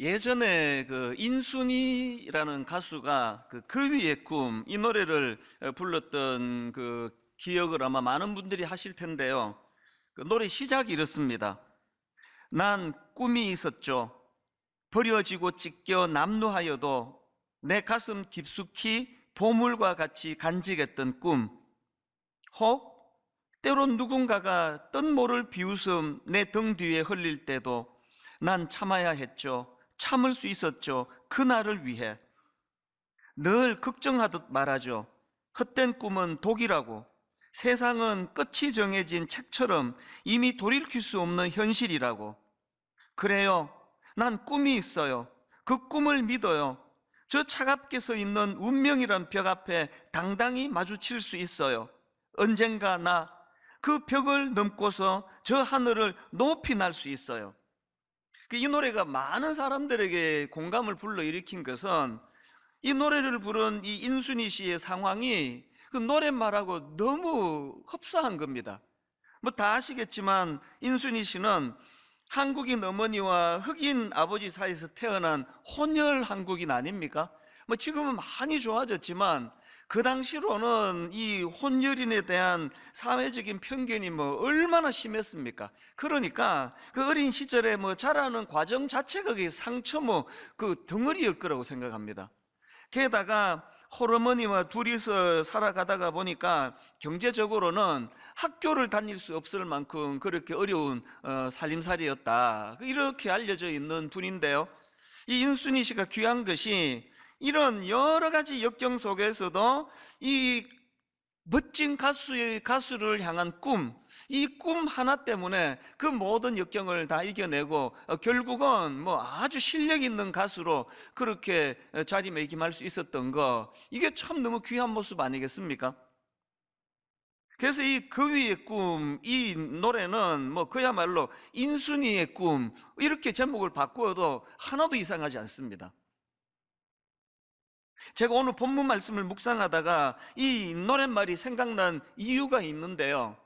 예전에 그 인순이라는 가수가 그 위의 꿈, 이 노래를 불렀던 그 기억을 아마 많은 분들이 하실 텐데요. 그 노래 시작이 이렇습니다. 난 꿈이 있었죠. 버려지고 찢겨 남루하여도 내 가슴 깊숙이 보물과 같이 간직했던 꿈. 혹 때론 누군가가 뜬모를 비웃음 내 등 뒤에 흘릴 때도 난 참아야 했죠. 참을 수 있었죠. 그날을 위해. 늘 걱정하듯 말하죠. 헛된 꿈은 독이라고. 세상은 끝이 정해진 책처럼 이미 돌이킬 수 없는 현실이라고. 그래요. 난 꿈이 있어요. 그 꿈을 믿어요. 저 차갑게 서 있는 운명이란 벽 앞에 당당히 마주칠 수 있어요. 언젠가 나 그 벽을 넘고서 저 하늘을 높이 날 수 있어요. 이 노래가 많은 사람들에게 공감을 불러일으킨 것은 이 노래를 부른 이 인순이 씨의 상황이 그 노랫말하고 너무 흡사한 겁니다. 뭐 다 아시겠지만 인순이 씨는 한국인 어머니와 흑인 아버지 사이에서 태어난 혼혈 한국인 아닙니까? 뭐 지금은 많이 좋아졌지만 그 당시로는 이 혼혈인에 대한 사회적인 편견이 뭐 얼마나 심했습니까? 그러니까 그 어린 시절에 뭐 자라는 과정 자체가 그 상처 뭐 그 덩어리일 거라고 생각합니다. 게다가 홀어머니와 둘이서 살아가다가 보니까 경제적으로는 학교를 다닐 수 없을 만큼 그렇게 어려운 살림살이였다, 이렇게 알려져 있는 분인데요. 이 인순이 씨가 귀한 것이 이런 여러 가지 역경 속에서도 이 멋진 가수를 향한 꿈, 이 꿈 하나 때문에 그 모든 역경을 다 이겨내고 결국은 뭐 아주 실력 있는 가수로 그렇게 자리매김할 수 있었던 거, 이게 참 너무 귀한 모습 아니겠습니까? 그래서 이 그 위의 꿈, 이 노래는 뭐 그야말로 인순이의 꿈, 이렇게 제목을 바꾸어도 하나도 이상하지 않습니다. 제가 오늘 본문 말씀을 묵상하다가 이 노랫말이 생각난 이유가 있는데요.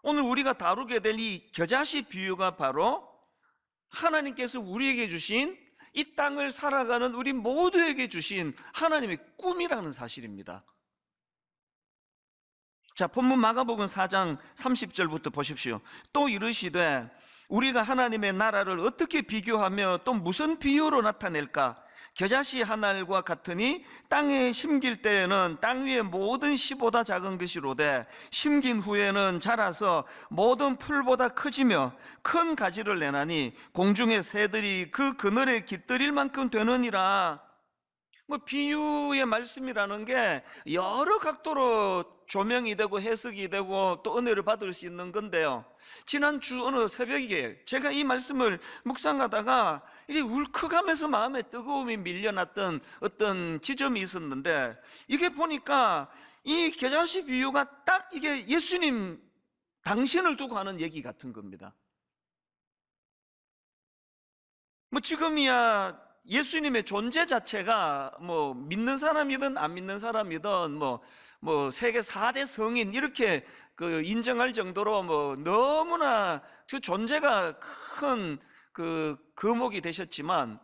오늘 우리가 다루게 될 이 겨자씨 비유가 바로 하나님께서 우리에게 주신, 이 땅을 살아가는 우리 모두에게 주신 하나님의 꿈이라는 사실입니다. 자, 본문 마가복음 4장 30절부터 보십시오. 또 이르시되 우리가 하나님의 나라를 어떻게 비교하며 또 무슨 비유로 나타낼까? 겨자씨 한 알과 같으니 땅에 심길 때에는 땅 위의 모든 씨보다 작은 것이로되 심긴 후에는 자라서 모든 풀보다 커지며 큰 가지를 내나니 공중의 새들이 그 그늘에 깃들일 만큼 되느니라. 뭐 비유의 말씀이라는 게 여러 각도로 조명이 되고 해석이 되고 또 은혜를 받을 수 있는 건데요. 지난주 어느 새벽에 제가 이 말씀을 묵상하다가 이 울컥하면서 마음에 뜨거움이 밀려났던 어떤 지점이 있었는데, 이게 보니까 이 겨자씨 비유가 딱 이게 예수님 당신을 두고 하는 얘기 같은 겁니다. 뭐 지금이야 예수님의 존재 자체가 뭐 믿는 사람이든 안 믿는 사람이든 뭐 세계 4대 성인 이렇게 그 인정할 정도로 뭐 너무나 그 존재가 큰 그 거목이 되셨지만,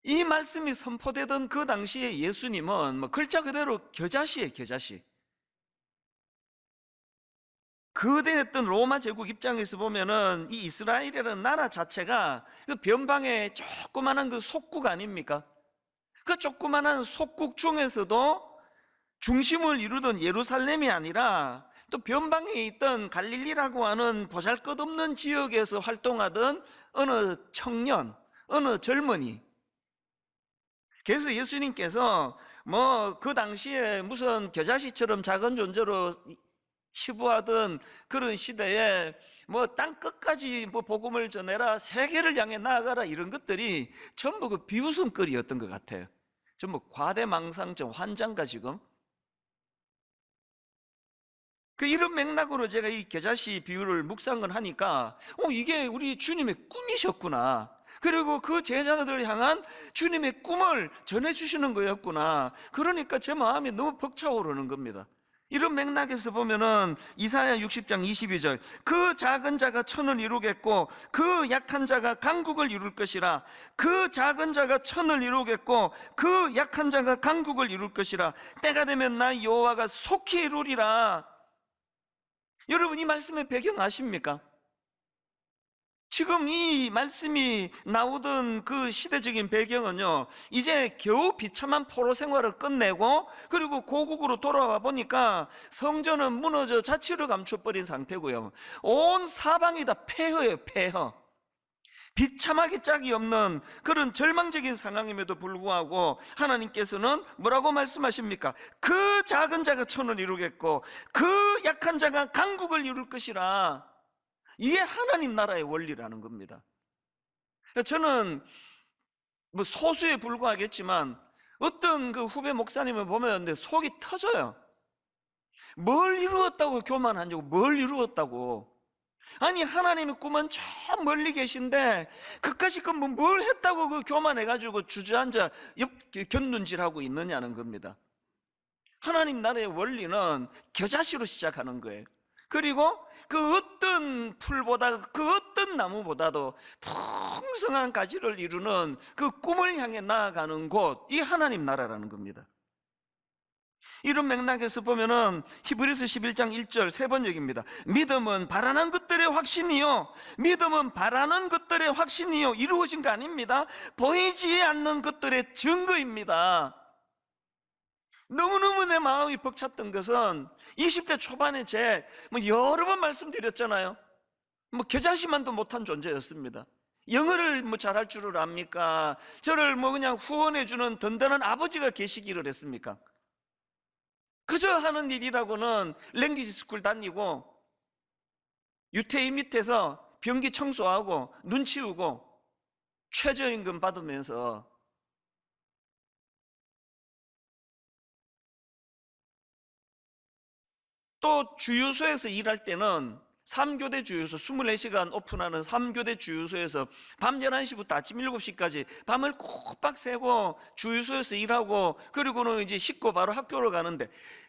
이 말씀이 선포되던 그 당시에 예수님은 뭐 글자 그대로 겨자씨예요, 겨자씨. 거대했던 로마 제국 입장에서 보면은 이 이스라엘이라는 나라 자체가 그 변방의 조그만한 그 속국 아닙니까? 그 조그만한 속국 중에서도 중심을 이루던 예루살렘이 아니라 또 변방에 있던 갈릴리라고 하는 보잘것없는 지역에서 활동하던 어느 청년, 어느 젊은이. 그래서 예수님께서 뭐 그 당시에 무슨 겨자씨처럼 작은 존재로 치부하던 그런 시대에 뭐 땅 끝까지 뭐 복음을 전해라, 세계를 향해 나아가라, 이런 것들이 전부 그 비웃음거리였던 것 같아요. 전부 과대망상증 환장가 지금. 그 이런 맥락으로 제가 이 겨자씨 비유를 묵상을 하니까 이게 우리 주님의 꿈이셨구나, 그리고 그 제자들을 향한 주님의 꿈을 전해주시는 거였구나. 그러니까 제 마음이 너무 벅차오르는 겁니다. 이런 맥락에서 보면은 이사야 60장 22절, 그 작은 자가 천을 이루겠고 그 약한 자가 강국을 이룰 것이라. 그 작은 자가 천을 이루겠고 그 약한 자가 강국을 이룰 것이라. 때가 되면 나 여호와가 속히 이루리라. 여러분, 이 말씀의 배경 아십니까? 지금 이 말씀이 나오던 그 시대적인 배경은요, 이제 겨우 비참한 포로 생활을 끝내고 그리고 고국으로 돌아와 보니까 성전은 무너져 자취를 감춰버린 상태고요, 온 사방이 다 폐허예요. 폐허. 비참하기 짝이 없는 그런 절망적인 상황임에도 불구하고 하나님께서는 뭐라고 말씀하십니까? 그 작은 자가 천을 이루겠고 그 약한 자가 강국을 이룰 것이라. 이게 하나님 나라의 원리라는 겁니다. 저는 뭐 소수에 불과하겠지만 어떤 그 후배 목사님을 보면 내 속이 터져요. 뭘 이루었다고 교만하냐고. 뭘 이루었다고. 아니, 하나님의 꿈은 저 멀리 계신데 그까짓 뭘 했다고 그 교만해가지고 주저앉아 곁눈질하고 있느냐는 겁니다. 하나님 나라의 원리는 겨자씨로 시작하는 거예요. 그리고 그 어떤 풀보다, 그 어떤 나무보다도 풍성한 가지를 이루는 그 꿈을 향해 나아가는 곳, 이 하나님 나라라는 겁니다. 이런 맥락에서 보면은 히브리서 11장 1절 세 번역입니다. 믿음은 바라는 것들의 확신이요, 믿음은 바라는 것들의 확신이요, 이루어진 거 아닙니다. 보이지 않는 것들의 증거입니다. 너무너무 내 마음이 벅찼던 것은 20대 초반에 여러 번 말씀드렸잖아요. 겨자씨만도 못한 존재였습니다. 영어를 잘할 줄을 압니까? 저를 그냥 후원해주는 든든한 아버지가 계시기를 했습니까? 그저 하는 일이라고는 랭귀지 스쿨 다니고 유태인 밑에서 변기 청소하고 눈 치우고 최저임금 받으면서 또 주유소에서 일할 때는 3교대 주유소, 24시간 오픈하는 3교대 주유소에서 밤 11시부터 아침 7시까지 밤을 꼬박 새고 주유소에서 일하고 그리고는 이제 씻고 바로 학교를 가는데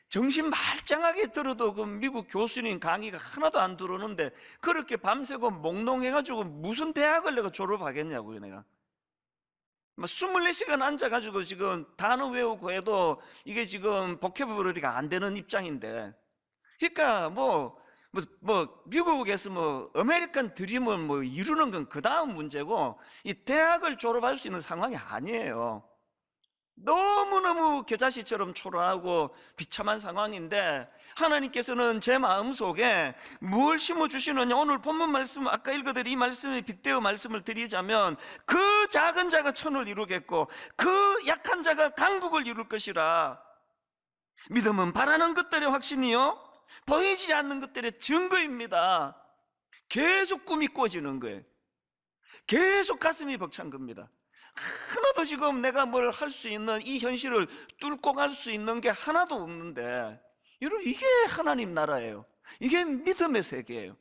정신 말짱하게 들어도 그 미국 교수님 강의가 하나도 안 들어오는데 그렇게 밤새고 몽롱해가지고 무슨 대학을 내가 졸업하겠냐고요. 내가 24시간 앉아가지고 지금 단어 외우고 해도 이게 지금 보캐브러리가 안 되는 입장인데, 그러니까 미국에서 아메리칸 드림을 이루는 건 그 다음 문제고 이 대학을 졸업할 수 있는 상황이 아니에요. 너무너무 겨자씨처럼 초라하고 비참한 상황인데 하나님께서는 제 마음속에 뭘 심어주시느냐. 오늘 본문 말씀, 아까 읽어드린 이 말씀에 빗대어 말씀을 드리자면 그 작은 자가 천을 이루겠고 그 약한 자가 강국을 이룰 것이라. 믿음은 바라는 것들의 확신이요, 보이지 않는 것들의 증거입니다. 계속 꿈이 꿔지는 거예요. 계속 가슴이 벅찬 겁니다. 하나도 지금 내가 뭘 할 수 있는 이 현실을 뚫고 갈 수 있는 게 하나도 없는데, 여러분, 이게 하나님 나라예요. 이게 믿음의 세계예요.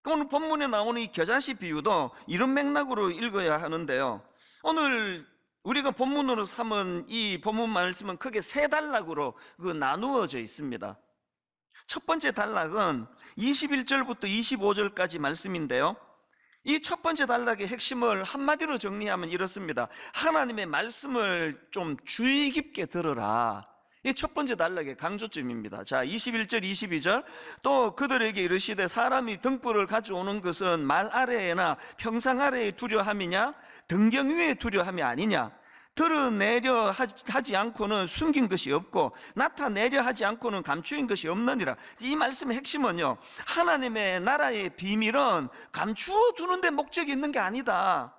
오늘 본문에 나오는 이 겨자씨 비유도 이런 맥락으로 읽어야 하는데요, 오늘 우리가 본문으로 삼은 이 본문 말씀은 크게 세 단락으로 나누어져 있습니다. 첫 번째 단락은 21절부터 25절까지 말씀인데요, 이 첫 번째 단락의 핵심을 한마디로 정리하면 이렇습니다. 하나님의 말씀을 좀 주의 깊게 들으라. 이 첫 번째 단락의 강조점입니다. 자, 21절 22절, 또 그들에게 이르시되 사람이 등불을 가져오는 것은 말 아래에나 평상 아래에 두려함이냐 등경 위에 두려함이 아니냐. 드러내려 하지 않고는 숨긴 것이 없고 나타내려 하지 않고는 감추인 것이 없느니라. 이 말씀의 핵심은요, 하나님의 나라의 비밀은 감추어 두는 데 목적이 있는 게 아니다.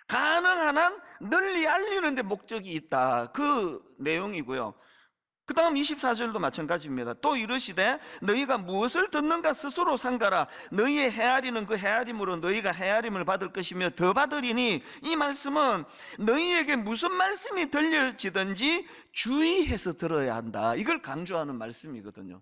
가능한 한 널리 알리는 데 목적이 있다. 그 내용이고요. 그 다음 24절도 마찬가지입니다. 또 이르시되 너희가 무엇을 듣는가 스스로 삼가라. 너희의 헤아리는 그 헤아림으로 너희가 헤아림을 받을 것이며 더 받으리니, 이 말씀은 너희에게 무슨 말씀이 들려지든지 주의해서 들어야 한다. 이걸 강조하는 말씀이거든요.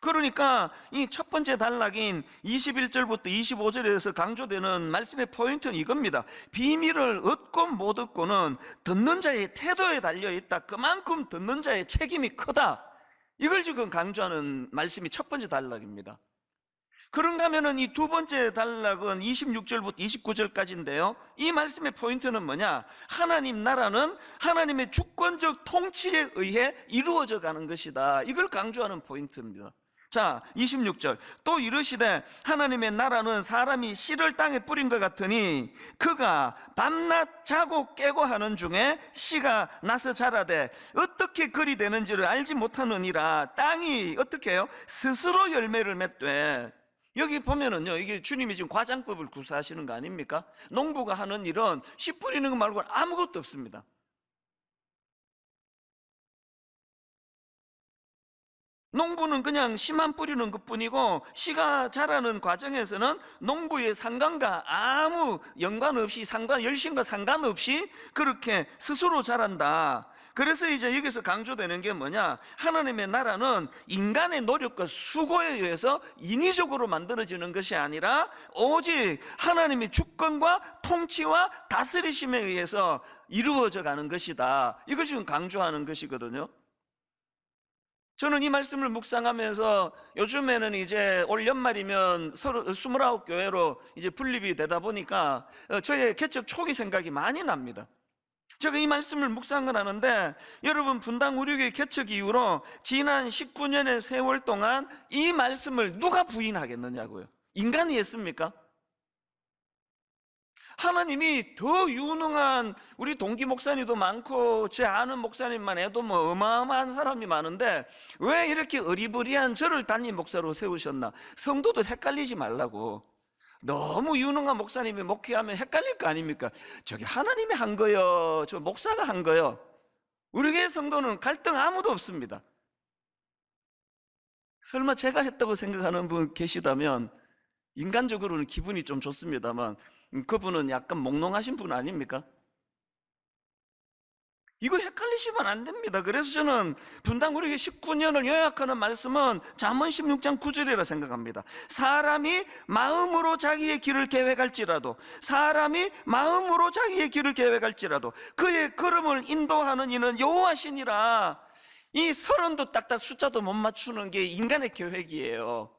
그러니까 이 첫 번째 단락인 21절부터 25절에서 강조되는 말씀의 포인트는 이겁니다. 비밀을 얻고 못 얻고는 듣는 자의 태도에 달려 있다. 그만큼 듣는 자의 책임이 크다. 이걸 지금 강조하는 말씀이 첫 번째 단락입니다. 그런가 하면은 이 두 번째 단락은 26절부터 29절까지인데요. 이 말씀의 포인트는 뭐냐? 하나님 나라는 하나님의 주권적 통치에 의해 이루어져 가는 것이다. 이걸 강조하는 포인트입니다. 자, 26절. 또 이르시되 하나님의 나라는 사람이 씨를 땅에 뿌린 것 같으니 그가 밤낮 자고 깨고 하는 중에 씨가 나서 자라되 어떻게 그리 되는지를 알지 못하느니라. 땅이 어떻게 해요? 스스로 열매를 맺되. 여기 보면은요, 이게 주님이 지금 과장법을 구사하시는 거 아닙니까? 농부가 하는 일은 씨 뿌리는 것 말고는 아무것도 없습니다. 농부는 그냥 씨만 뿌리는 것뿐이고, 씨가 자라는 과정에서는 농부의 상관과 아무 연관없이, 열심과 상관없이 그렇게 스스로 자란다. 그래서 이제 여기서 강조되는 게 뭐냐? 하나님의 나라는 인간의 노력과 수고에 의해서 인위적으로 만들어지는 것이 아니라 오직 하나님의 주권과 통치와 다스리심에 의해서 이루어져 가는 것이다. 이걸 지금 강조하는 것이거든요. 저는 이 말씀을 묵상하면서 요즘에는 이제 올 연말이면 29교회로 이제 분립이 되다 보니까 저의 개척 초기 생각이 많이 납니다. 제가 이 말씀을 묵상을 하는데, 여러분 분당 우리교회 개척 이후로 지난 19년의 세월 동안 이 말씀을 누가 부인하겠느냐고요. 인간이 했습니까? 하나님이 더 유능한 우리 동기 목사님도 많고 제 아는 목사님만 해도 뭐 어마어마한 사람이 많은데 왜 이렇게 어리버리한 저를 담임 목사로 세우셨나? 성도도 헷갈리지 말라고. 너무 유능한 목사님이 목회하면 헷갈릴 거 아닙니까? 저기 하나님이 한 거요, 저 목사가 한 거요. 우리 교회 성도는 갈등 아무도 없습니다. 설마 제가 했다고 생각하는 분 계시다면 인간적으로는 기분이 좀 좋습니다만 그분은 약간 몽롱하신 분 아닙니까? 이거 헷갈리시면 안 됩니다. 그래서 저는 분당 우리 19년을 요약하는 말씀은 잠언 16장 9절이라 생각합니다. 사람이 마음으로 자기의 길을 계획할지라도, 사람이 마음으로 자기의 길을 계획할지라도 그의 걸음을 인도하는 이는 여호와시니라. 이 서른도 딱딱 숫자도 못 맞추는 게 인간의 계획이에요.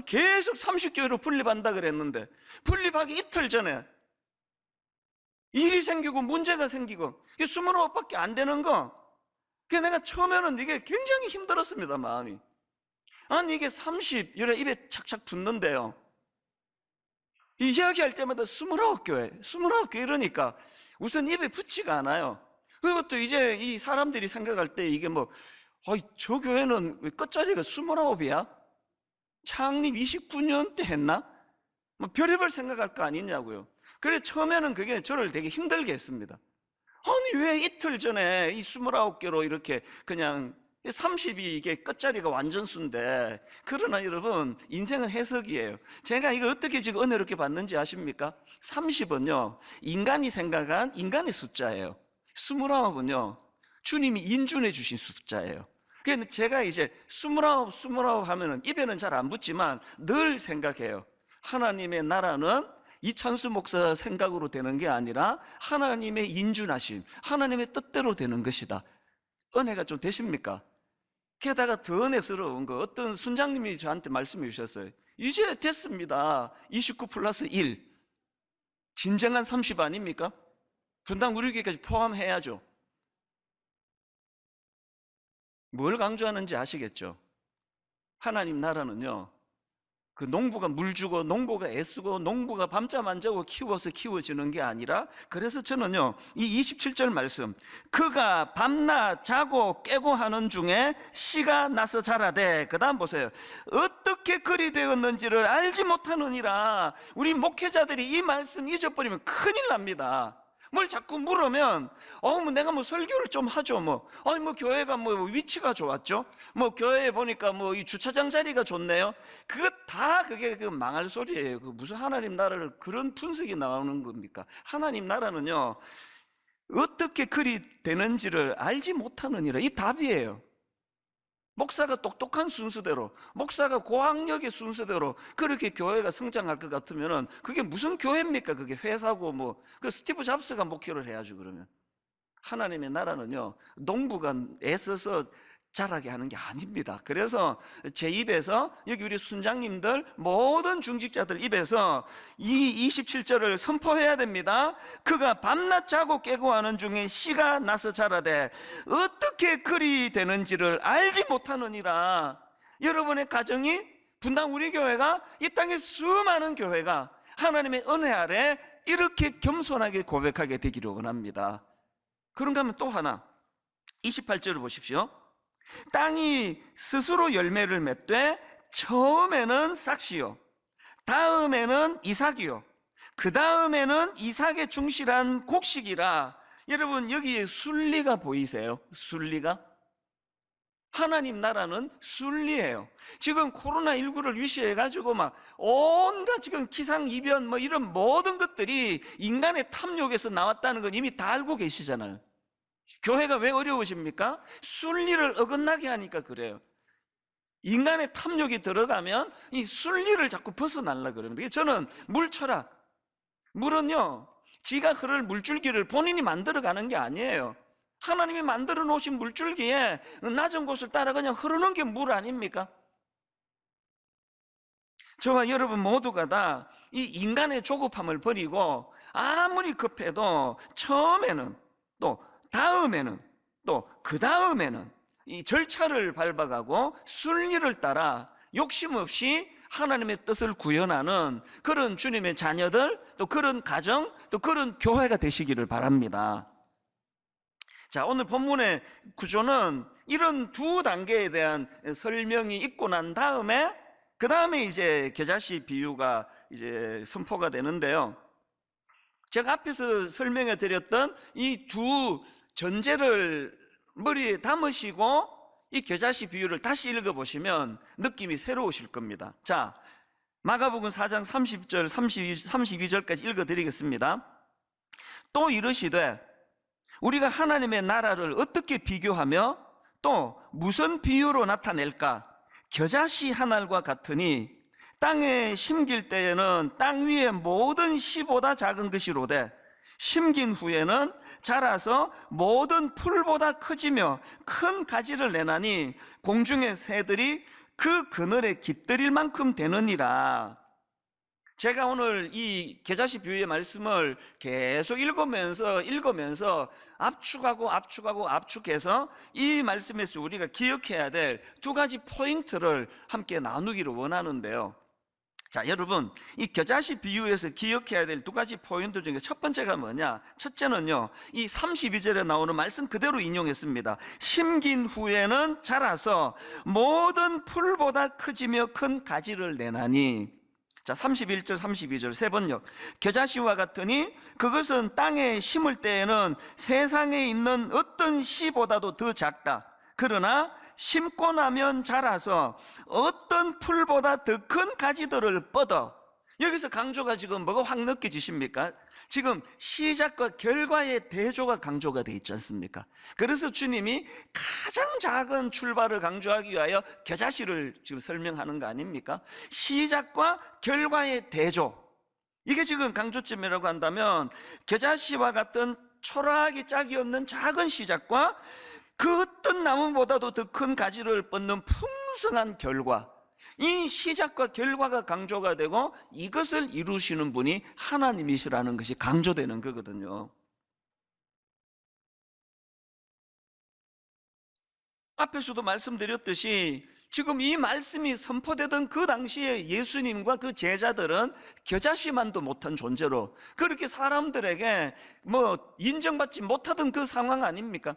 계속 30교회로 분립한다 그랬는데 분립하기 이틀 전에 일이 생기고 문제가 생기고 29밖에 안 되는 거. 그래서 내가 처음에는 이게 굉장히 힘들었습니다, 마음이. 아니 이게 30 입에 착착 붙는데요, 이 이야기할 때마다 29교회 이러니까 우선 입에 붙지가 않아요. 그리고 또 이제 이 사람들이 생각할 때 이게 뭐 저 교회는 왜 끝자리가 29이야? 창립 29년 때 했나? 뭐 별의별 생각할 거 아니냐고요. 그래 처음에는 그게 저를 되게 힘들게 했습니다. 아니 왜 이틀 전에 이 29개로 이렇게 그냥 30이 이게 끝자리가 완전 수인데. 그러나 여러분 인생은 해석이에요. 제가 이걸 어떻게 지금 은혜롭게 봤는지 아십니까? 30은요 인간이 생각한 인간의 숫자예요. 29은요 주님이 인준해 주신 숫자예요. 그래서 제가 이제 29 하면은 입에는 잘 안 붙지만 늘 생각해요. 하나님의 나라는 이찬수 목사 생각으로 되는 게 아니라 하나님의 인준하심, 하나님의 뜻대로 되는 것이다. 은혜가 좀 되십니까? 게다가 더 은혜스러운 거, 어떤 순장님이 저한테 말씀해 주셨어요. 이제 됐습니다. 29 플러스 1. 진정한 30 아닙니까? 분당 우리 교회까지 포함해야죠. 뭘 강조하는지 아시겠죠? 하나님 나라는요 그 농부가 물 주고 농부가 애쓰고 농부가 밤잠 안 자고 키워서 키워지는 게 아니라, 그래서 저는요 이 27절 말씀, 그가 밤낮 자고 깨고 하는 중에 씨가 나서 자라되, 그 다음 보세요. 어떻게 그리 되었는지를 알지 못하느니라. 우리 목회자들이 이 말씀 잊어버리면 큰일 납니다. 뭘 자꾸 물으면 뭐 내가 뭐 설교를 좀 하죠. 아니 뭐 교회가 뭐 위치가 좋았죠. 뭐 교회에 보니까 뭐 이 주차장 자리가 좋네요. 그거 다 그게 그 망할 소리예요. 그 무슨 하나님 나라를 그런 분석이 나오는 겁니까? 하나님 나라는요 어떻게 그리 되는지를 알지 못하느니라. 이 답이에요. 목사가 똑똑한 순서대로, 목사가 고학력의 순서대로 그렇게 교회가 성장할 것 같으면은 그게 무슨 교회입니까? 그게 회사고 뭐. 그 스티브 잡스가 목회를 해야죠, 그러면. 하나님의 나라는요, 농부가 애써서 자라게 하는 게 아닙니다. 그래서 제 입에서, 여기 우리 순장님들 모든 중직자들 입에서 이 27절을 선포해야 됩니다. 그가 밤낮 자고 깨고 하는 중에 씨가 나서 자라되 어떻게 그리 되는지를 알지 못하느니라. 여러분의 가정이, 분당 우리 교회가, 이 땅의 수많은 교회가 하나님의 은혜 아래 이렇게 겸손하게 고백하게 되기를 원합니다. 그런가 하면 또 하나, 28절을 보십시오. 땅이 스스로 열매를 맺되 처음에는 싹시요, 다음에는 이삭이요, 그 다음에는 이삭의 충실한 곡식이라. 여러분, 여기에 순리가 보이세요? 순리가? 하나님 나라는 순리예요. 지금 코로나19를 위시해가지고 막 온갖 지금 기상이변 뭐 이런 모든 것들이 인간의 탐욕에서 나왔다는 건 이미 다 알고 계시잖아요. 교회가 왜 어려우십니까? 순리를 어긋나게 하니까 그래요. 인간의 탐욕이 들어가면 이 순리를 자꾸 벗어나려고 그럽니다. 저는 물 철학, 물은요, 지가 흐를 물줄기를 본인이 만들어가는 게 아니에요. 하나님이 만들어 놓으신 물줄기에 낮은 곳을 따라 그냥 흐르는 게 물 아닙니까? 저와 여러분 모두가 다 이 인간의 조급함을 버리고 아무리 급해도 처음에는, 또 다음에는, 또 그 다음에는 이 절차를 밟아가고 순리를 따라 욕심 없이 하나님의 뜻을 구현하는 그런 주님의 자녀들, 또 그런 가정, 또 그런 교회가 되시기를 바랍니다. 자, 오늘 본문의 구조는 이런 두 단계에 대한 설명이 있고 난 다음에, 그 다음에 이제 겨자씨 비유가 이제 선포가 되는데요. 제가 앞에서 설명해 드렸던 이 두 전제를 머리에 담으시고 이 겨자씨 비유를 다시 읽어보시면 느낌이 새로우실 겁니다. 자, 마가복음 4장 30절 32절까지 읽어드리겠습니다. 또 이르시되 우리가 하나님의 나라를 어떻게 비교하며 또 무슨 비유로 나타낼까? 겨자씨 한 알과 같으니 땅에 심길 때에는 땅 위의 모든 씨보다 작은 것이로되 심긴 후에는 자라서 모든 풀보다 커지며 큰 가지를 내나니 공중의 새들이 그 그늘에 깃들일 만큼 되느니라. 제가 오늘 이 겨자씨 비유의 말씀을 계속 읽으면서 압축해서 이 말씀에서 우리가 기억해야 될 두 가지 포인트를 함께 나누기를 원하는데요. 자, 여러분, 이 겨자씨 비유에서 기억해야 될 두 가지 포인트 중에 첫 번째가 뭐냐? 첫째는요, 이 32절에 나오는 말씀 그대로 인용했습니다. 심긴 후에는 자라서 모든 풀보다 커지며 큰 가지를 내나니. 자, 31절 32절 세 번역. 겨자씨와 같으니 그것은 땅에 심을 때에는 세상에 있는 어떤 씨보다도 더 작다. 그러나 심고 나면 자라서 어떤 풀보다 더 큰 가지들을 뻗어. 여기서 강조가 지금 뭐가 확 느껴지십니까? 지금 시작과 결과의 대조가 강조가 되어 있지 않습니까? 그래서 주님이 가장 작은 출발을 강조하기 위하여 겨자씨를 지금 설명하는 거 아닙니까? 시작과 결과의 대조, 이게 지금 강조점이라고 한다면 겨자씨와 같은 초라하게 짝이 없는 작은 시작과 그 어떤 나무보다도 더 큰 가지를 뻗는 풍성한 결과, 이 시작과 결과가 강조가 되고 이것을 이루시는 분이 하나님이시라는 것이 강조되는 거거든요. 앞에서도 말씀드렸듯이 지금 이 말씀이 선포되던 그 당시에 예수님과 그 제자들은 겨자씨만도 못한 존재로 그렇게 사람들에게 인정받지 못하던 그 상황 아닙니까?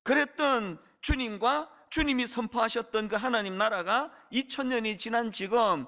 그랬던 주님과 주님이 선포하셨던 그 하나님 나라가 2000년이 지난 지금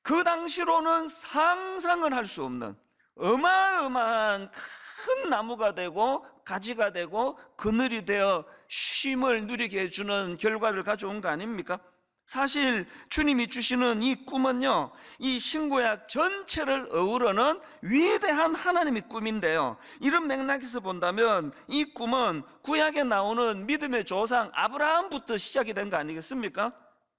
그 당시로는 상상을 할 수 없는 어마어마한 큰 나무가 되고 가지가 되고 그늘이 되어 쉼을 누리게 해주는 결과를 가져온 거 아닙니까? 사실 주님이 주시는 이 꿈은요, 이 신구약 전체를 어우러는 위대한 하나님의 꿈인데요, 이런 맥락에서 본다면 이 꿈은 구약에 나오는 믿음의 조상 아브라함부터 시작이 된 거 아니겠습니까?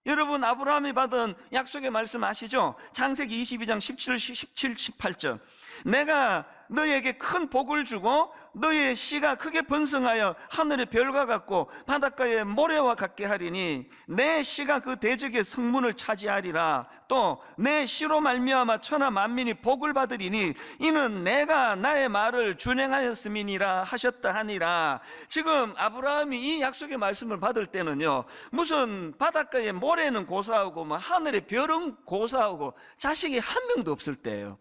여러분, 아브라함이 받은 약속의 말씀 아시죠? 창세기 22장 17, 18절. 내가 너에게 큰 복을 주고 너의 씨가 크게 번성하여 하늘의 별과 같고 바닷가의 모래와 같게 하리니 내 씨가 그 대적의 성문을 차지하리라. 또 내 씨로 말미암아 천하 만민이 복을 받으리니 이는 내가 나의 말을 준행하였음이니라 하셨다 하니라. 지금 아브라함이 이 약속의 말씀을 받을 때는요, 무슨 바닷가의 모래는 고사하고 뭐 하늘의 별은 고사하고 자식이 한 명도 없을 때예요.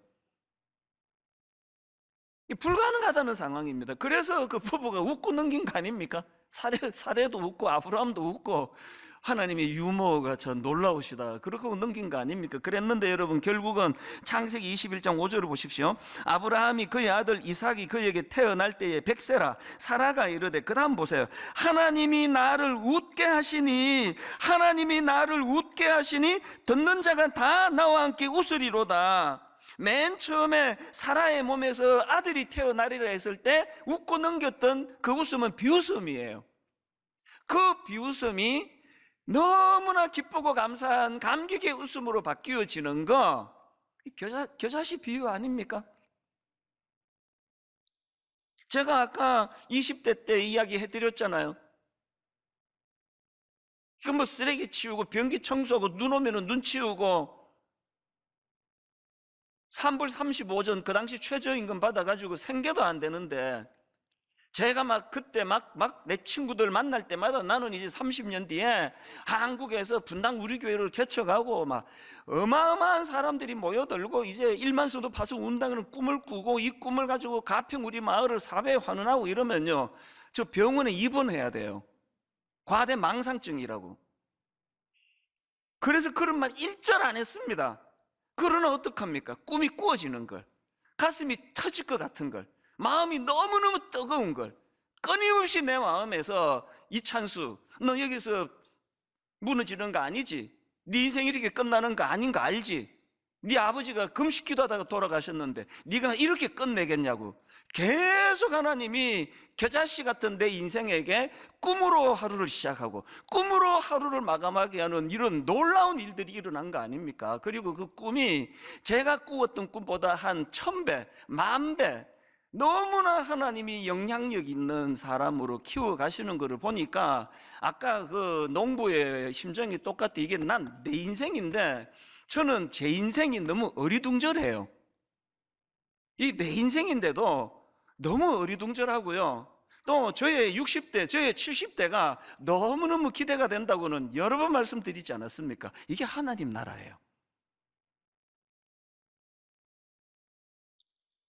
불가능하다는 상황입니다. 그래서 그 부부가 웃고 넘긴 거 아닙니까? 사례도 웃고 아브라함도 웃고 하나님의 유머가 전 놀라우시다 그렇게 넘긴 거 아닙니까? 그랬는데 여러분, 결국은 창세기 21장 5절을 보십시오. 아브라함이 그의 아들 이삭이 그에게 태어날 때에 백세라. 사라가 이르되, 그 다음 보세요. 하나님이 나를 웃게 하시니 듣는 자가 다 나와 함께 웃으리로다. 맨 처음에 사라의 몸에서 아들이 태어나리라 했을 때 웃고 넘겼던 그 웃음은 비웃음이에요. 그 비웃음이 너무나 기쁘고 감사한 감격의 웃음으로 바뀌어지는 거, 겨자씨 비유 아닙니까? 제가 아까 20대 때 이야기 해드렸잖아요. 그 뭐 쓰레기 치우고 변기 청소하고 눈 오면은 눈 치우고 3불 35전 그 당시 최저임금 받아가지고 생계도 안 되는데, 제가 그때 내 친구들 만날 때마다 나는 이제 30년 뒤에 한국에서 분당 우리 교회를 개척하고 막 어마어마한 사람들이 모여들고 이제 1만 소도 파서 운다는 꿈을 꾸고, 이 꿈을 가지고 가평 우리 마을을 사회에 환원하고 이러면요, 저 병원에 입원해야 돼요. 과대 망상증이라고. 그래서 그런 말 일절 안 했습니다. 그러나 어떡합니까? 꿈이 꾸어지는 걸, 가슴이 터질 것 같은 걸, 마음이 너무너무 뜨거운 걸, 끊임없이 내 마음에서 이찬수, 너 여기서 무너지는 거 아니지? 네 인생이 이렇게 끝나는 거 아닌 거 알지? 네 아버지가 금식기도 하다가 돌아가셨는데 네가 이렇게 끝내겠냐고. 계속 하나님이 겨자씨 같은 내 인생에게 꿈으로 하루를 시작하고 꿈으로 하루를 마감하게 하는 이런 놀라운 일들이 일어난 거 아닙니까? 그리고 그 꿈이 제가 꾸었던 꿈보다 한 1000배, 10,000배 너무나 하나님이 영향력 있는 사람으로 키워가시는 것을 보니까, 아까 그 농부의 심정이 똑같아. 이게 난 내 인생인데 저는 제 인생이 너무 어리둥절해요. 이 내 인생인데도 너무 어리둥절하고요, 또 저의 60대, 저의 70대가 너무너무 기대가 된다고는 여러 번 말씀드리지 않았습니까? 이게 하나님 나라예요.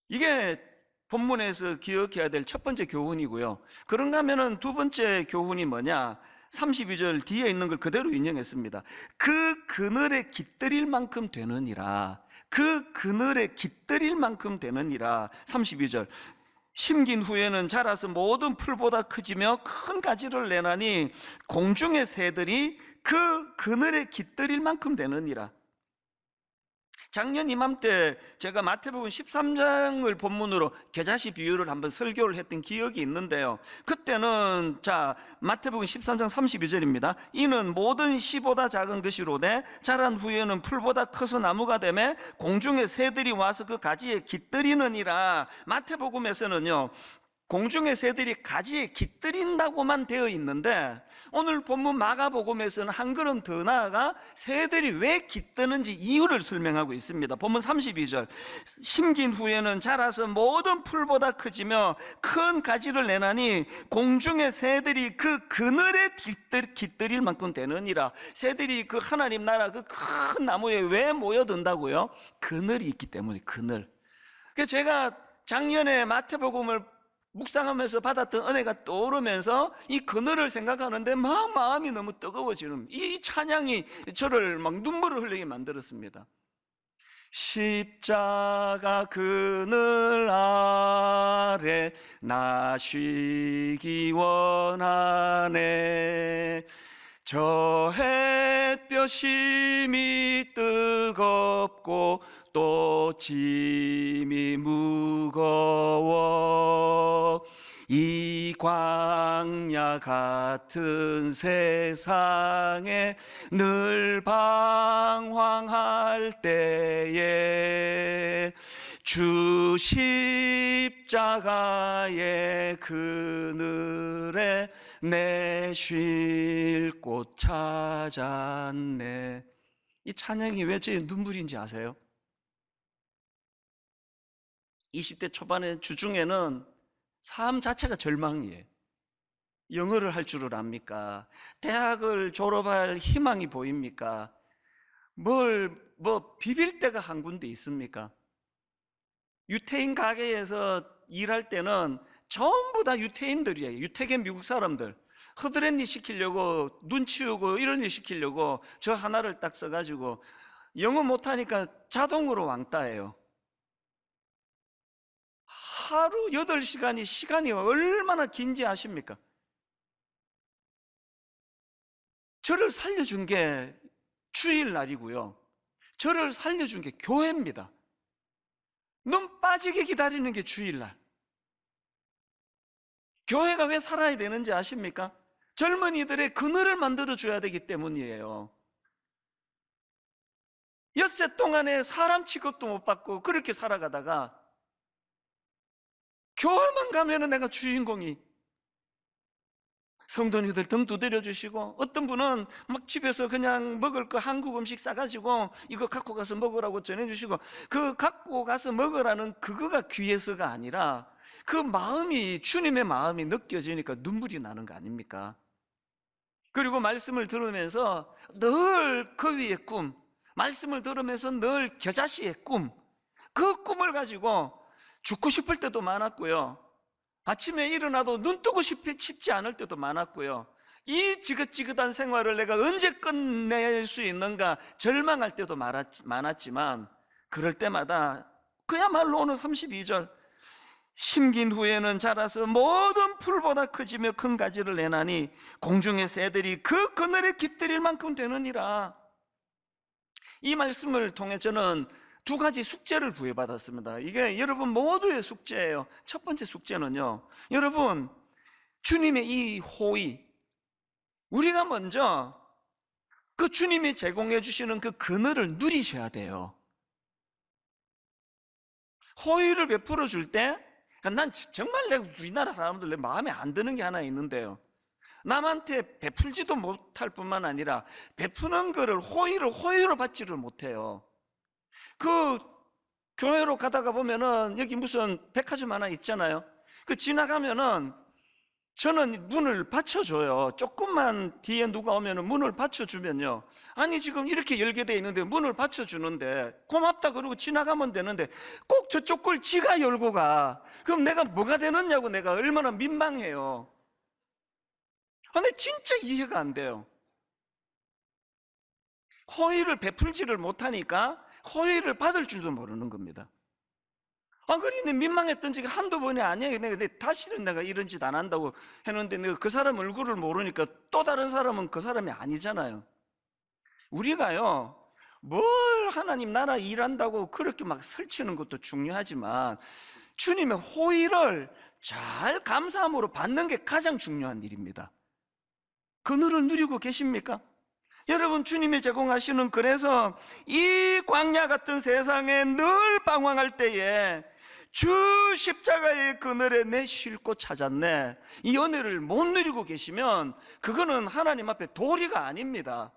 이게 본문에서 기억해야 될 첫 번째 교훈이고요. 그런가 하면은 두 번째 교훈이 뭐냐? 32절 뒤에 있는 걸 그대로 인용했습니다. 그 그늘에 깃들일 만큼 되느니라. 그 그늘에 깃들일 만큼 되느니라. 32절. 심긴 후에는 자라서 모든 풀보다 크지며 큰 가지를 내나니 공중의 새들이 그 그늘에 깃들일 만큼 되느니라. 작년 이맘때 제가 마태복음 13장을 본문으로 겨자씨 비유를 한번 설교를 했던 기억이 있는데요, 그때는 마태복음 13장 32절입니다. 이는 모든 씨보다 작은 것이로되 자란 후에는 풀보다 커서 나무가 되매 공중의 새들이 와서 그 가지에 깃들이느니라. 마태복음에서는요, 공중의 새들이 가지에 깃들인다고만 되어 있는데, 오늘 본문 마가복음에서는 한 걸음 더 나아가 새들이 왜 깃드는지 이유를 설명하고 있습니다. 본문 32절. 심긴 후에는 자라서 모든 풀보다 크지며 큰 가지를 내나니 공중의 새들이 그 그늘에 깃들일 만큼 되느니라. 새들이 그 하나님 나라 그 큰 나무에 왜 모여든다고요? 그늘이 있기 때문에. 그늘. 그래서 제가 작년에 마태복음을 묵상하면서 받았던 은혜가 떠오르면서 이 그늘을 생각하는데 마음이 너무 뜨거워지는, 이 찬양이 저를 막 눈물을 흘리게 만들었습니다. 십자가 그늘 아래 나 쉬기 원하네. 저 햇볕이 뜨겁고 또 짐이 무거워 이 광야 같은 세상에 늘 방황할 때에 주 십자가의 그늘에 내 쉴 곳 찾았네. 이 찬양이 왜 제 눈물인지 아세요? 20대 초반의 주중에는 삶 자체가 절망이에요. 영어를 할 줄을 압니까? 대학을 졸업할 희망이 보입니까? 비빌 데가 한 군데 있습니까? 유태인 가게에서 일할 때는 전부 다 유태인들이에요. 유태계 미국 사람들. 허드렛일 시키려고, 눈 치우고 이런 일 시키려고 저 하나를 딱 써가지고 영어 못하니까 자동으로 왕따예요. 하루 8시간이 시간이 얼마나 긴지 아십니까? 저를 살려준 게 주일날이고요, 저를 살려준 게 교회입니다. 눈 빠지게 기다리는 게 주일날. 교회가 왜 살아야 되는지 아십니까? 젊은이들의 그늘을 만들어줘야 되기 때문이에요. 엿새 동안에 사람 취급도 못 받고 그렇게 살아가다가 교회만 가면은 내가 주인공이. 성도님들 등 두드려 주시고, 어떤 분은 막 집에서 그냥 먹을 거 한국 음식 싸가지고 이거 갖고 가서 먹으라고 전해주시고, 그 갖고 가서 먹으라는 그거가 귀해서가 아니라 그 마음이, 주님의 마음이 느껴지니까 눈물이 나는 거 아닙니까? 그리고 말씀을 들으면서 늘 그 위의 꿈, 말씀을 들으면서 늘 겨자씨의 꿈, 그 꿈을 가지고 죽고 싶을 때도 많았고요, 아침에 일어나도 눈 뜨고 싶지 않을 때도 많았고요, 이 지긋지긋한 생활을 내가 언제 끝낼 수 있는가 절망할 때도 많았지만, 그럴 때마다 그야말로 오늘 32절, 심긴 후에는 자라서 모든 풀보다 크지며 큰 가지를 내나니 공중의 새들이 그 그늘에 깃들일 만큼 되느니라. 이 말씀을 통해 저는 2가지 숙제를 부여받았습니다. 이게 여러분 모두의 숙제예요. 첫 번째 숙제는요, 여러분 주님의 이 호의, 우리가 먼저 그 주님이 제공해 주시는 그 그늘을 누리셔야 돼요. 호의를 베풀어 줄 때, 난 정말 내가 우리나라 사람들 내 마음에 안 드는 게 하나 있는데요, 남한테 베풀지도 못할 뿐만 아니라 베푸는 거를 호의로 받지를 못해요. 그 교회로 가다가 보면은 여기 무슨 백화점 하나 있잖아요. 그 지나가면은 저는 문을 받쳐줘요. 조금만 뒤에 누가 오면은 문을 받쳐주면요, 아니 지금 이렇게 열게 돼 있는데 문을 받쳐주는데 고맙다 그러고 지나가면 되는데 꼭 저쪽 걸 지가 열고 가. 그럼 내가 뭐가 되느냐고, 내가 얼마나 민망해요. 근데 진짜 이해가 안 돼요. 호의를 베풀지를 못하니까 호의를 받을 줄도 모르는 겁니다. 그러니 민망했던 적이 한두 번이 아니에요. 근데 다시는 내가 이런 짓 안 한다고 했는데, 내가 그 사람 얼굴을 모르니까 또 다른 사람은 그 사람이 아니잖아요. 우리가요, 뭘 하나님 나라 일한다고 그렇게 막 설치는 것도 중요하지만 주님의 호의를 잘 감사함으로 받는 게 가장 중요한 일입니다. 그늘을 누리고 계십니까? 여러분, 주님이 제공하시는, 그래서 이 광야 같은 세상에 늘 방황할 때에 주 십자가의 그늘에 내 쉴 곳 찾았네, 이 은혜를 못 누리고 계시면 그거는 하나님 앞에 도리가 아닙니다.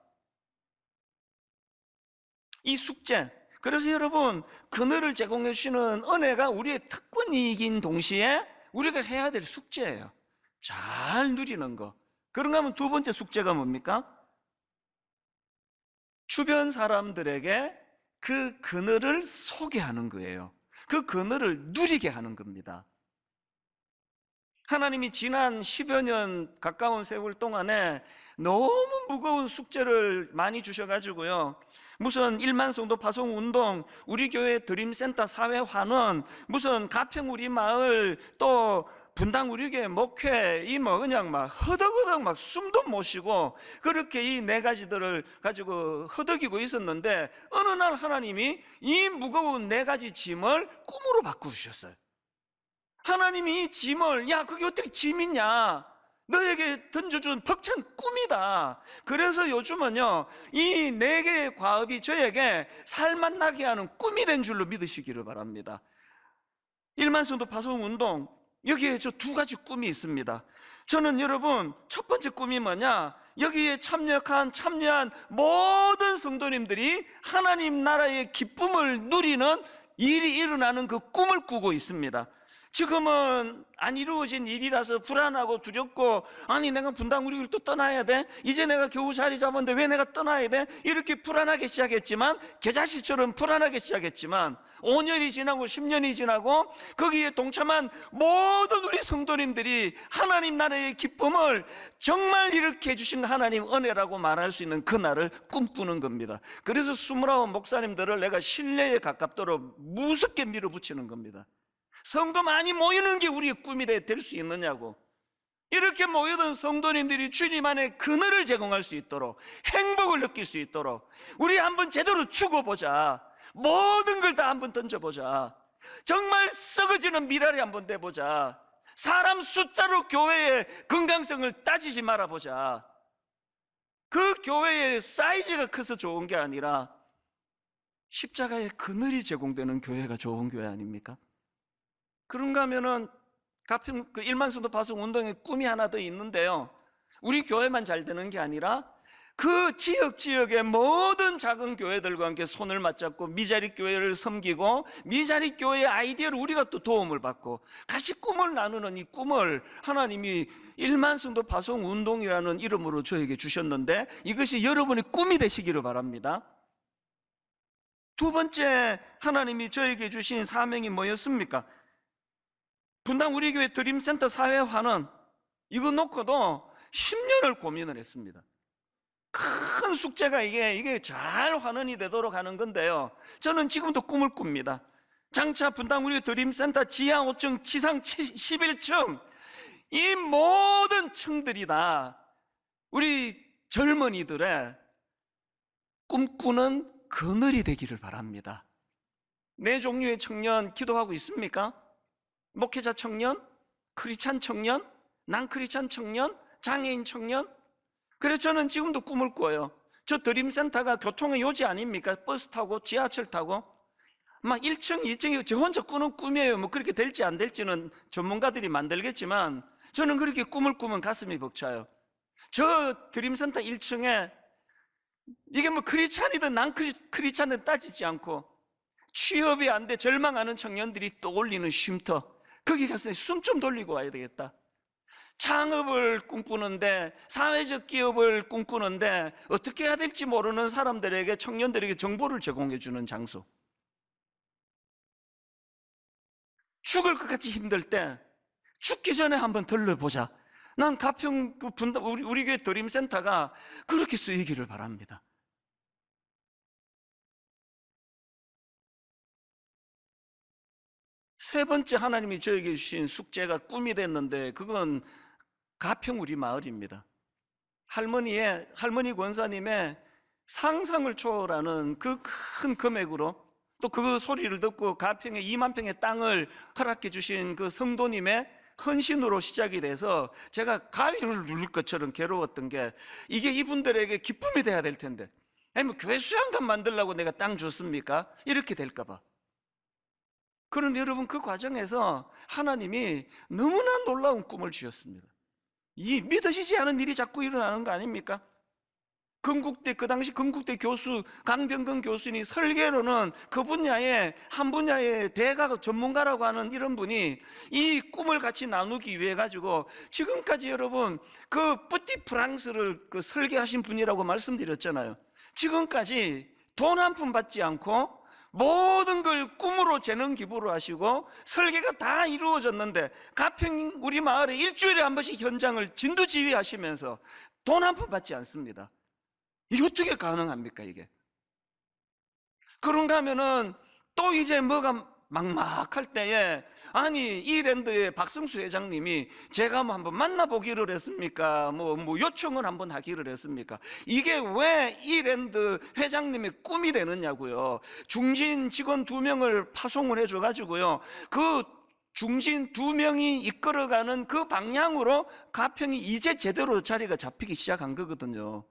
이 숙제, 그래서 여러분, 그늘을 제공해 주시는 은혜가 우리의 특권이긴 동시에 우리가 해야 될 숙제예요. 잘 누리는 거. 그런가 하면 2번째 숙제가 뭡니까? 주변 사람들에게 그 그늘을 소개하는 거예요. 그 그늘을 누리게 하는 겁니다. 하나님이 지난 10여 년 가까운 세월 동안에 너무 무거운 숙제를 많이 주셔가지고요, 무슨 1만 성도 파송 운동, 우리 교회 드림센터 사회 환원, 무슨 가평 우리 마을, 또 분당 우리 교회 목회 이 뭐 그냥 막 허덕허덕 막 숨도 못 쉬고 그렇게 이 네 가지들을 가지고 허덕이고 있었는데 어느 날 하나님이 이 무거운 네 가지 짐을 꿈으로 바꾸셨어요. 하나님이 이 짐을, 야 그게 어떻게 짐이냐, 너에게 던져준 벅찬 꿈이다. 그래서 요즘은요 이 네 개의 과업이 저에게 살맛 나게 하는 꿈이 된 줄로 믿으시기를 바랍니다. 일만성도 파송운동, 여기에 저 두 가지 꿈이 있습니다. 저는 여러분 첫 번째 꿈이 뭐냐, 여기에 참여한 모든 성도님들이 하나님 나라의 기쁨을 누리는 일이 일어나는 그 꿈을 꾸고 있습니다. 지금은 안 이루어진 일이라서 불안하고 두렵고, 아니 내가 분당 우리 교회를 또 떠나야 돼? 이제 내가 겨우 자리 잡았는데 왜 내가 떠나야 돼? 이렇게 불안하게 시작했지만, 계자씨처럼 불안하게 시작했지만 5년이 지나고 10년이 지나고 거기에 동참한 모든 우리 성도님들이 하나님 나라의 기쁨을 정말 이렇게 해주신 하나님 은혜라고 말할 수 있는 그날을 꿈꾸는 겁니다. 그래서 29 목사님들을 내가 신뢰에 가깝도록 무섭게 밀어붙이는 겁니다. 성도 많이 모이는 게 우리의 꿈이 될 수 있느냐고. 이렇게 모여든 성도님들이 주님 안에 그늘을 제공할 수 있도록, 행복을 느낄 수 있도록 우리 한번 제대로 죽어보자. 모든 걸 다 한번 던져보자. 정말 썩어지는 미랄이 한번 돼보자. 사람 숫자로 교회의 건강성을 따지지 말아보자. 그 교회의 사이즈가 커서 좋은 게 아니라 십자가의 그늘이 제공되는 교회가 좋은 교회 아닙니까? 그런가 하면은 가평 그 일만성도 파송 운동의 꿈이 하나 더 있는데요, 우리 교회만 잘 되는 게 아니라 그 지역의 모든 작은 교회들과 함께 손을 맞잡고 미자립 교회를 섬기고 미자립 교회의 아이디어를 우리가 또 도움을 받고 같이 꿈을 나누는 이 꿈을 하나님이 일만성도 파송 운동이라는 이름으로 저에게 주셨는데, 이것이 여러분의 꿈이 되시기를 바랍니다. 두 번째 하나님이 저에게 주신 사명이 뭐였습니까? 분당 우리 교회 드림센터 사회화는 이거 놓고도 10년을 고민을 했습니다. 큰 숙제가 이게 잘 환원이 되도록 하는 건데요, 저는 지금도 꿈을 꿉니다. 장차 분당 우리 드림센터 지하 5층 지상 11층 이 모든 층들이 다 우리 젊은이들의 꿈꾸는 그늘이 되기를 바랍니다. 네 종류의 청년 기도하고 있습니까? 목회자 청년, 크리스찬 청년, 난크리스찬 청년, 장애인 청년. 그래서 저는 지금도 꿈을 꿔요. 저 드림센터가 교통의 요지 아닙니까? 버스 타고 지하철 타고 막 1층, 2층이 저 혼자 꾸는 꿈이에요. 뭐 그렇게 될지 안 될지는 전문가들이 만들겠지만 저는 그렇게 꿈을 꾸면 가슴이 벅차요. 저 드림센터 1층에 이게 뭐 크리스찬이든 난크리스찬이든 따지지 않고 취업이 안 돼 절망하는 청년들이 떠올리는 쉼터, 거기 가서 숨 좀 돌리고 와야 되겠다. 창업을 꿈꾸는데, 사회적 기업을 꿈꾸는데 어떻게 해야 될지 모르는 사람들에게, 청년들에게 정보를 제공해 주는 장소. 죽을 것 같이 힘들 때 죽기 전에 한번 들러보자. 난 가평 우리 교회 드림센터가 그렇게 쓰이기를 바랍니다. 세 번째 하나님이 저에게 주신 숙제가 꿈이 됐는데, 그건 가평 우리 마을입니다. 할머니 권사님의 상상을 초월하는 그 큰 금액으로, 또 그 소리를 듣고 가평에 2만 평의 땅을 허락해 주신 그 성도님의 헌신으로 시작이 돼서 제가 가위를 누를 것처럼 괴로웠던 게, 이게 이분들에게 기쁨이 돼야 될 텐데, 아니 뭐 교회 수양관 만들려고 내가 땅 줬습니까? 이렇게 될까 봐. 그런데 여러분, 그 과정에서 하나님이 너무나 놀라운 꿈을 주셨습니다. 이 믿어지지 않은 일이 자꾸 일어나는 거 아닙니까? 건국대, 그 당시 건국대 교수 강병근 교수님, 설계로는 그 분야의 한 분야의 대가 전문가라고 하는 이런 분이 이 꿈을 같이 나누기 위해 가지고 지금까지 여러분 그 뿌띠 프랑스를 그 설계하신 분이라고 말씀드렸잖아요. 지금까지 돈 한 푼 받지 않고 모든 걸 꿈으로 재능 기부를 하시고 설계가 다 이루어졌는데, 가평 우리 마을에 일주일에 한 번씩 현장을 진두지휘하시면서 돈 한 푼 받지 않습니다. 이게 어떻게 가능합니까 이게? 그런가 하면은 또 이제 뭐가 막막할 때에, 아니 이랜드의 박성수 회장님이 제가 뭐 한번 만나보기를 했습니까? 뭐 요청을 한번 하기를 했습니까? 이게 왜 이랜드 회장님의 꿈이 되느냐고요. 중진 직원 2명을 파송을 해줘가지고요, 그 중진 2명이 이끌어가는 그 방향으로 가평이 이제 제대로 자리가 잡히기 시작한 거거든요.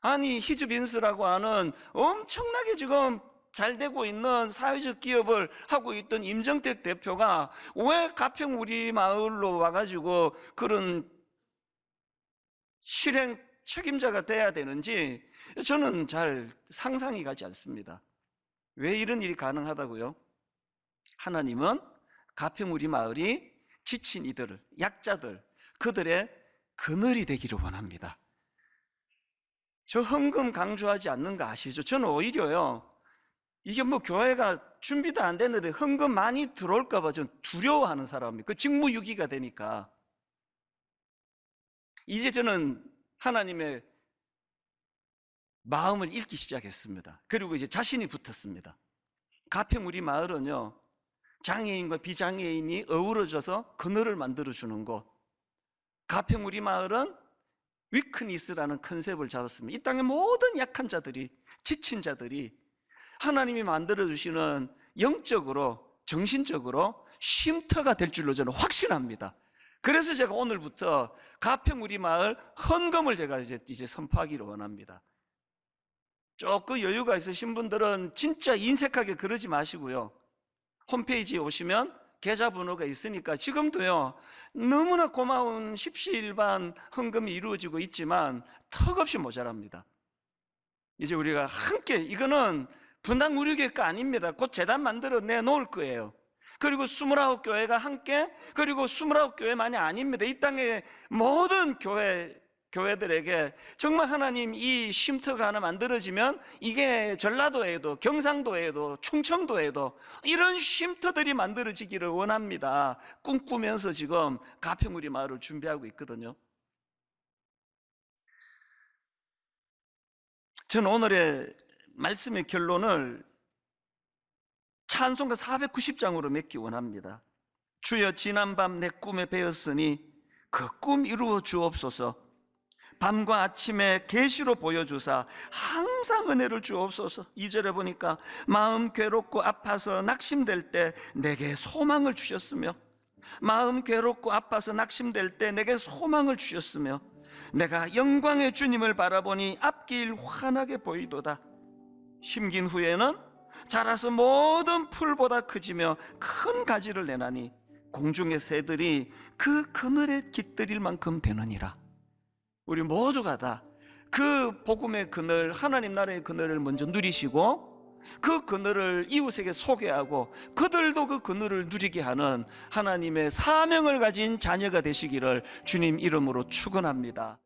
아니 히즈빈스라고 하는 엄청나게 지금 잘 되고 있는 사회적 기업을 하고 있던 임정택 대표가 왜 가평 우리 마을로 와가지고 그런 실행 책임자가 돼야 되는지 저는 잘 상상이 가지 않습니다. 왜 이런 일이 가능하다고요? 하나님은 가평 우리 마을이 지친 이들, 약자들, 그들의 그늘이 되기를 원합니다. 저 헌금 강조하지 않는 거 아시죠? 저는 오히려요, 이게 뭐 교회가 준비도 안 됐는데 헌금 많이 들어올까 봐 좀 두려워하는 사람이, 그 직무유기가 되니까. 이제 저는 하나님의 마음을 읽기 시작했습니다. 그리고 이제 자신이 붙었습니다. 가평 우리 마을은요, 장애인과 비장애인이 어우러져서 그늘을 만들어주는 곳. 가평 우리 마을은 위크니스라는 컨셉을 잡았습니다. 이 땅의 모든 약한 자들이, 지친 자들이 하나님이 만들어주시는 영적으로, 정신적으로 쉼터가 될 줄로 저는 확신합니다. 그래서 제가 오늘부터 가평 우리 마을 헌금을 제가 이제 선포하기를 원합니다. 조금 여유가 있으신 분들은 진짜 인색하게 그러지 마시고요, 홈페이지에 오시면 계좌번호가 있으니까 지금도요 너무나 고마운 십시일반 헌금이 이루어지고 있지만 턱없이 모자랍니다. 이제 우리가 함께, 이거는 분당 우리교회가 아닙니다. 곧 재단 만들어 내놓을 거예요. 그리고 29교회가 함께, 그리고 29교회만이 아닙니다. 이 땅의 모든 교회들에게 정말 하나님 이 쉼터가 하나 만들어지면 이게 전라도에도, 경상도에도, 충청도에도 이런 쉼터들이 만들어지기를 원합니다. 꿈꾸면서 지금 가평 우리 마을을 준비하고 있거든요. 저는 오늘의 말씀의 결론을 찬송가 490장으로 맺기 원합니다. 주여 지난밤 내 꿈에 배었으니 그 꿈 이루어 주옵소서. 밤과 아침에 계시로 보여주사 항상 은혜를 주옵소서. 2절에 보니까 마음 괴롭고 아파서 낙심될 때 내게 소망을 주셨으며, 마음 괴롭고 아파서 낙심될 때 내게 소망을 주셨으며, 내가 영광의 주님을 바라보니 앞길 환하게 보이도다. 심긴 후에는 자라서 모든 풀보다 크지며 큰 가지를 내나니 공중의 새들이 그 그늘에 깃들일 만큼 되느니라. 우리 모두가 다 그 복음의 그늘, 하나님 나라의 그늘을 먼저 누리시고 그 그늘을 이웃에게 소개하고 그들도 그 그늘을 누리게 하는 하나님의 사명을 가진 자녀가 되시기를 주님 이름으로 축원합니다.